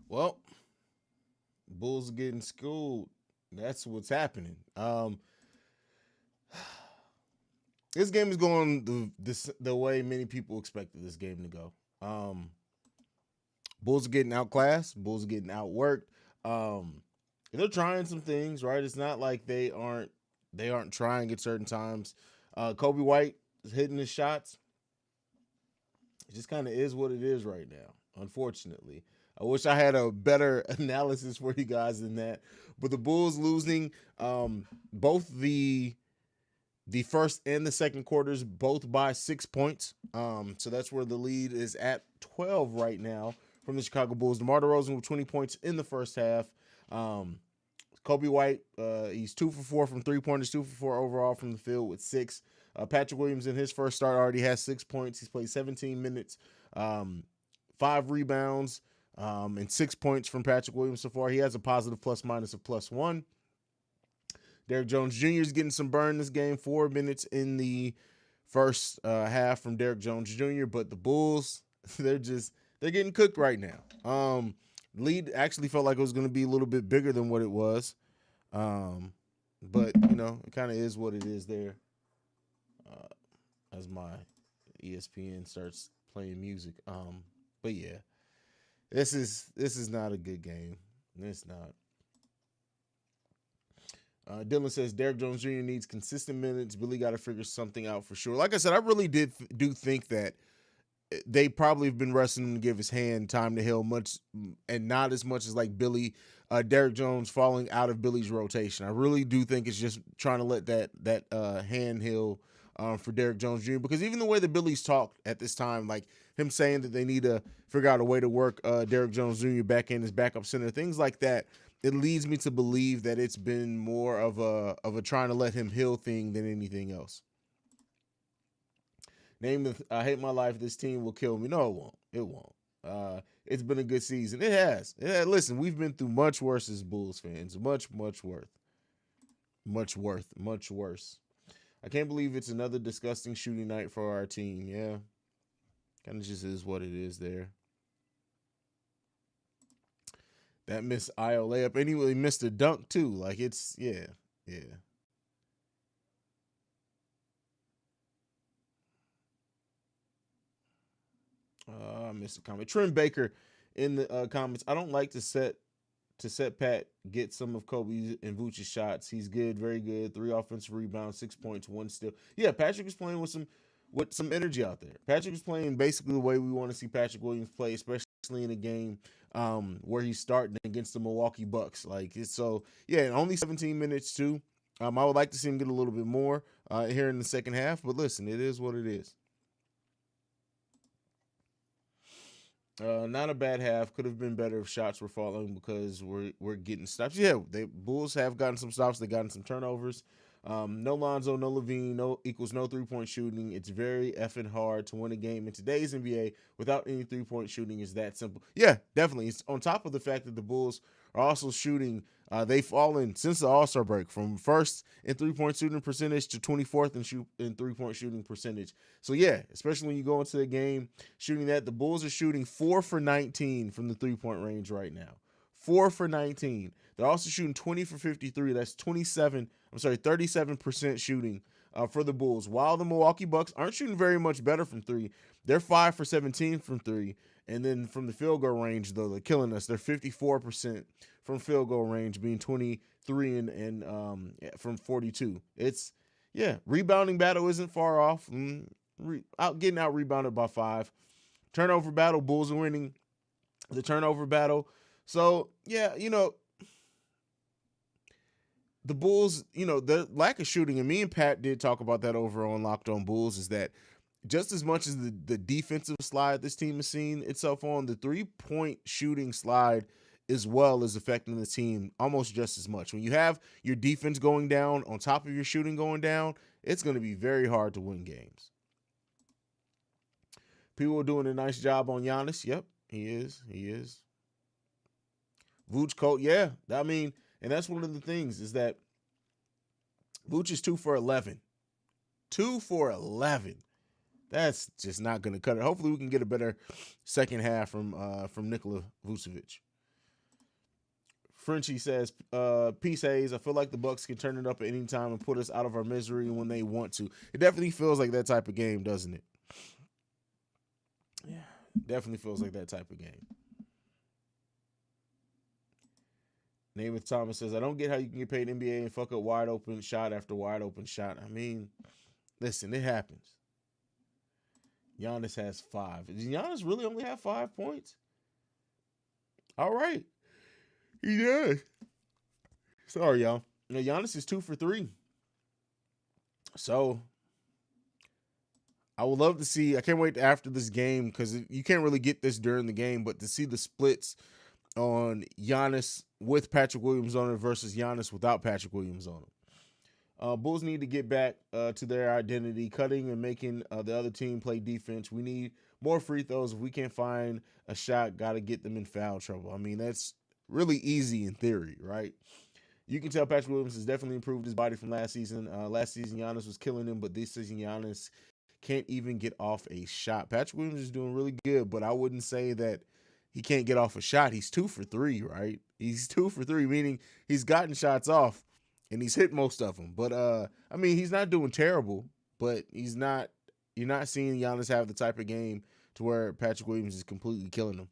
Well, Bulls getting schooled. That's what's happening. This game is going the way many people expected this game to go. Bulls are getting outclassed. Bulls are getting outworked. Um, they're trying some things, right? It's not like they aren't trying at certain times. Kobe White is hitting his shots. It just kind of is what it is right now, unfortunately. I wish I had a better analysis for you guys than that. But the Bulls losing both the first and the second quarters, both by 6 points. So that's where the lead is at 12 right now from the Chicago Bulls. DeMar DeRozan with 20 points in the first half. Um, Kobe White, he's 2 for 4 from 3 pointers, 2 for 4 overall from the field with six. Patrick Williams in his first start already has 6 points. He's played 17 minutes, um, 5 rebounds, and 6 points from Patrick Williams so far. He has a positive plus minus of +1. Derrick Jones Jr. is getting some burn this game. 4 minutes in the first half from Derrick Jones Jr. But the Bulls, they're getting cooked right now. Lead actually felt like it was going to be a little bit bigger than what it was. But it kind of is what it is there. As my ESPN starts playing music. But yeah, this is not a good game. It's not. Dylan says Derrick Jones Jr. needs consistent minutes. Billy got to figure something out for sure. Like I said, I really do think that they probably have been resting him to give his hand time to heal much, and not as much as like Derrick Jones falling out of Billy's rotation. I really do think it's just trying to let that hand heal for Derrick Jones Jr. Because even the way the Billy's talked at this time, like him saying that they need to figure out a way to work Derrick Jones Jr. back in his backup center, things like that. It leads me to believe that it's been more of a trying to let him heal thing than anything else. I hate my life. This team will kill me. No, it won't. It won't. It's been a good season. It has. Listen, we've been through much worse as Bulls fans. Much worse. Much worse. I can't believe it's another disgusting shooting night for our team. Yeah, kind of just is what it is there. That missed IO layup. Anyway, he missed a dunk too. Like yeah. I missed a comment. Trim Baker in the comments. I don't like to set Pat get some of Kobe and Vooch's shots. He's good, very good. 3 offensive rebounds, 6 points, 1 steal. Yeah, Patrick is playing with some energy out there. Patrick is playing basically the way we want to see Patrick Williams play, especially in a game where he's starting against the Milwaukee Bucks. Yeah, and only 17 minutes too. I would like to see him get a little bit more here in the second half, but listen, it is what it is. Not a bad half. Could have been better if shots were falling because we're getting stops. Yeah, they Bulls have gotten some stops. They gotten some turnovers. No Lonzo, no Levine, no equals no 3 point shooting. It's very effing hard to win a game in today's NBA without any 3 point shooting. Is that simple? Yeah, definitely. It's on top of the fact that the Bulls are also shooting. They've fallen since the All Star break from first in 3 point shooting percentage to 24th in 3 point shooting percentage. So yeah, especially when you go into the game shooting that, the Bulls are shooting 4 for 19 from the 3 point range right now. 4 for 19. They're also shooting 20 for 53. That's 37% shooting for the Bulls. While the Milwaukee Bucks aren't shooting very much better from three, they're 5 for 17 from three. And then from the field goal range, though, they're killing us. They're 54% from field goal range, being 23 and from 42. Rebounding battle isn't far off. Getting out rebounded by 5. Turnover battle, Bulls are winning the turnover battle. So yeah, the Bulls, the lack of shooting, and me and Pat did talk about that over on Locked On Bulls, is that just as much as the defensive slide this team has seen itself on, the 3 point shooting slide as well is affecting the team almost just as much. When you have your defense going down on top of your shooting going down, it's going to be very hard to win games. People are doing a nice job on Giannis. Yep, he is. He is. Vooch Colt, yeah. I mean, and that's one of the things is that Vooch is 2 for 11. 2 for 11. That's just not going to cut it. Hopefully, we can get a better second half from Nikola Vucevic. Frenchie says, peace, Haize. I feel like the Bucks can turn it up at any time and put us out of our misery when they want to. It definitely feels like that type of game, doesn't it? Yeah, definitely feels like that type of game. Namath Thomas says, I don't get how you can get paid NBA and fuck up wide open shot after wide open shot. I mean, listen, it happens. Giannis has 5. Does Giannis really only have 5 points? All right. He does. Sorry, y'all. You know, Giannis is 2 for 3. So I would love to see. I can't wait after this game because you can't really get this during the game, but to see the splits on Giannis with Patrick Williams on it versus Giannis without Patrick Williams on him. Bulls need to get back to their identity, cutting and making the other team play defense. We need more free throws. If we can't find a shot, got to get them in foul trouble. I mean, that's really easy in theory, right? You can tell Patrick Williams has definitely improved his body from last season. Last season, Giannis was killing him, but this season, Giannis can't even get off a shot. Patrick Williams is doing really good, but I wouldn't say that he can't get off a shot. He's 2 for 3, right? He's 2 for 3, meaning he's gotten shots off and he's hit most of them. But I mean, he's not doing terrible, but he's not. You're not seeing Giannis have the type of game to where Patrick Williams is completely killing him.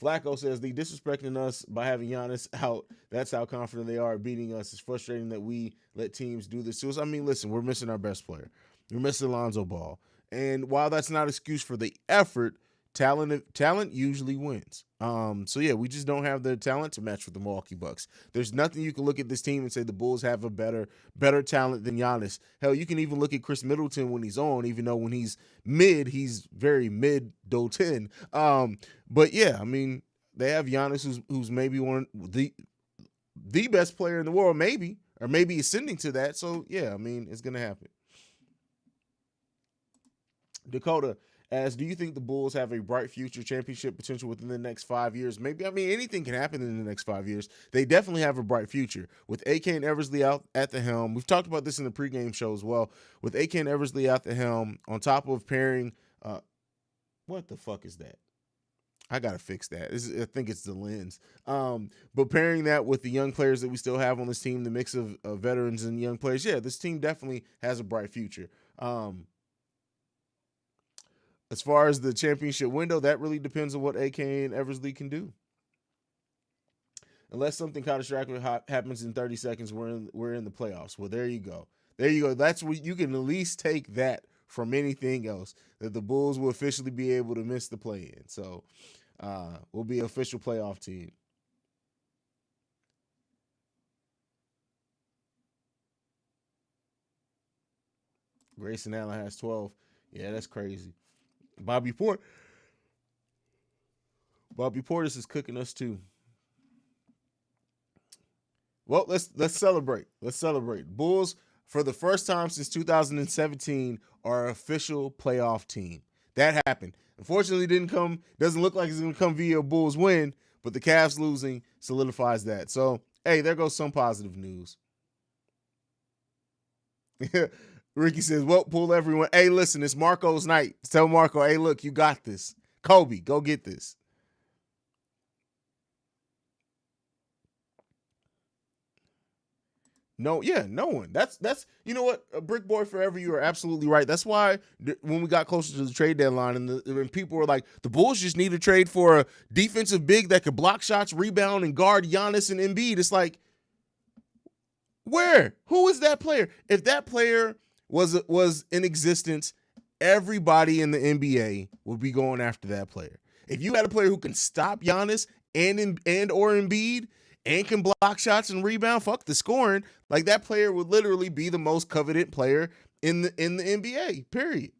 Flacco says they disrespecting us by having Giannis out. That's how confident they are at beating us. It's frustrating that we let teams do this to us. I mean, listen, we're missing our best player. We're missing Lonzo Ball. And while that's not an excuse for the effort, talent usually wins. So yeah, we just don't have the talent to match with the Milwaukee Bucks. There's nothing you can look at this team and say the Bulls have a better talent than Giannis. Hell, you can even look at Chris Middleton when he's on, even though when he's mid, he's very mid-10. But yeah, I mean, they have Giannis who's maybe one of the best player in the world, maybe, or maybe ascending to that. So yeah, I mean, it's gonna happen. Dakota asks, do you think the Bulls have a bright future championship potential within the next 5 years? Maybe. I mean, anything can happen in the next 5 years. They definitely have a bright future. With AK and Eversley out at the helm, we've talked about this in the pregame show as well. With AK and Eversley at the helm, on top of pairing, what the fuck is that? I got to fix that. I think it's the lens. But pairing that with the young players that we still have on this team, the mix of veterans and young players, yeah, this team definitely has a bright future. As far as the championship window, that really depends on what AK and Eversley can do. Unless something catastrophic happens in 30 seconds, we're in the playoffs. Well, there you go. There you go. That's what you can at least take that from anything else, that the Bulls will officially be able to miss the play-in. So we'll be an official playoff team. Grayson Allen has 12. Yeah, that's crazy. Bobby Portis is cooking us too. Well, let's celebrate. Let's celebrate. Bulls, for the first time since 2017, are an official playoff team. That happened. Unfortunately, doesn't look like it's going to come via a Bulls win, but the Cavs losing solidifies that. So, hey, there goes some positive news. Ricky says, well, pull everyone. Hey, listen, it's Marco's night. Tell Marco, hey, look, you got this. Kobe, go get this. No, yeah, no one. That's you know what, Brick Boy Forever, you are absolutely right. That's why when we got closer to the trade deadline and people were like, the Bulls just need to trade for a defensive big that could block shots, rebound, and guard Giannis and Embiid. It's like, where? Who is that player? If that player was in existence, everybody in the NBA would be going after that player. If you had a player who can stop Giannis and or Embiid and can block shots and rebound, fuck the scoring, like that player would literally be the most coveted player in the NBA, period.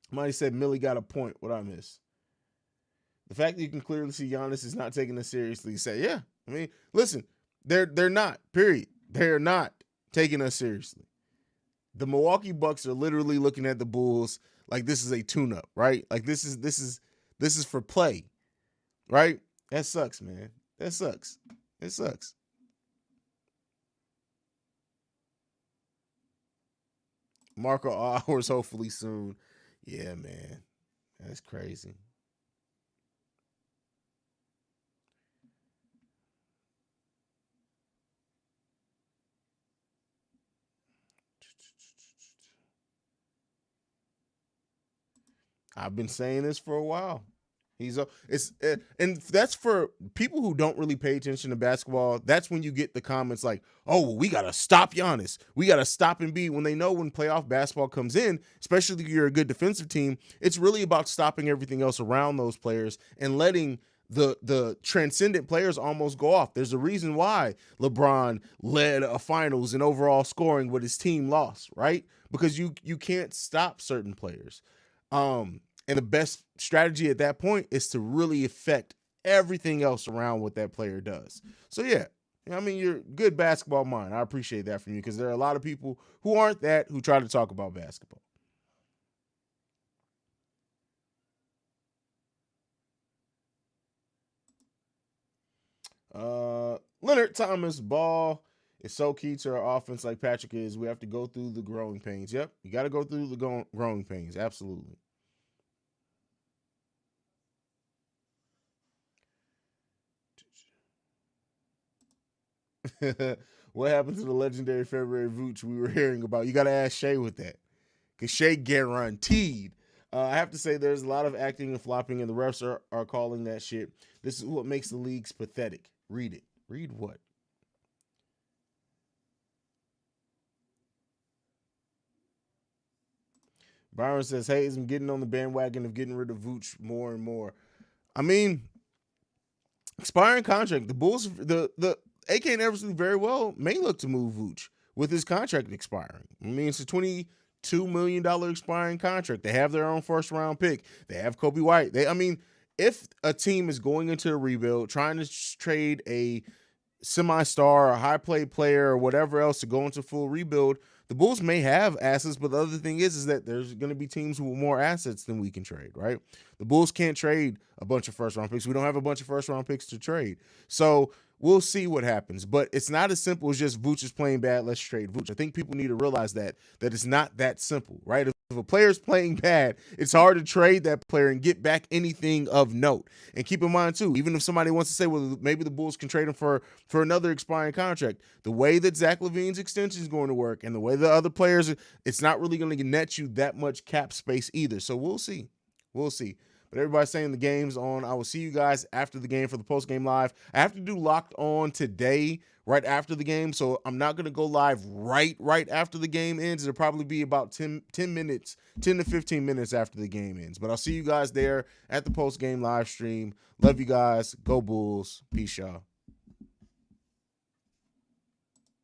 Somebody said Millie got a point. What I miss? The fact that you can clearly see Giannis is not taking this seriously. Say, yeah. I mean, listen, they're not, period. They're not taking us seriously. The Milwaukee Bucks are literally looking at the Bulls like this is a tune-up, right? Like this is for play, right? That sucks, man. That sucks. It sucks. Marco hours hopefully soon. Yeah, man. That's crazy. I've been saying this for a while. And that's for people who don't really pay attention to basketball. That's when you get the comments like, "Oh, well, we gotta stop Giannis. We gotta stop Embiid." When they know when playoff basketball comes in, especially if you're a good defensive team, it's really about stopping everything else around those players and letting the transcendent players almost go off. There's a reason why LeBron led a finals in overall scoring, but his team lost, right? Because you can't stop certain players. And the best strategy at that point is to really affect everything else around what that player does. So yeah, I mean, you're good basketball mind. I appreciate that from you because there are a lot of people who aren't that who try to talk about basketball. Leonard Thomas ball is so key to our offense like Patrick is. We have to go through the growing pains. Yep, you got to go through the growing pains. Absolutely. What happened to the legendary February Vooch we were hearing about? You got to ask Shay with that because Shay guaranteed. I have to say there's a lot of acting and flopping, and the refs are calling that shit. This is what makes the leagues pathetic. Read it. Read what? Byron says, "Hey, I'm getting on the bandwagon of getting rid of Vooch more and more." I mean, expiring contract. The Bulls, the AK and Eversley very well may look to move Vooch with his contract expiring. I mean, it's a $22 million expiring contract. They have their own first round pick. They have Kobe White. I mean, if a team is going into a rebuild, trying to trade a semi-star, a high play player, or whatever else to go into full rebuild, the Bulls may have assets, but the other thing is that there's going to be teams with more assets than we can trade, right? The Bulls can't trade a bunch of first-round picks. We don't have a bunch of first-round picks to trade. So we'll see what happens. But it's not as simple as just Vooch is playing bad, let's trade Vooch. I think people need to realize that it's not that simple, right? If a player's playing bad, it's hard to trade that player and get back anything of note. And keep in mind, too, even if somebody wants to say, well, maybe the Bulls can trade him for another expiring contract, the way that Zach LaVine's extension is going to work and the way the other players, it's not really going to net you that much cap space either. So we'll see. We'll see. But everybody's saying the game's on. I will see you guys after the game for the post-game live. I have to do Locked On today, right after the game, so I'm not going to go live right after the game ends. It'll probably be about 10 minutes, 10 to 15 minutes after the game ends. But I'll see you guys there at the post-game live stream. Love you guys. Go Bulls. Peace, y'all.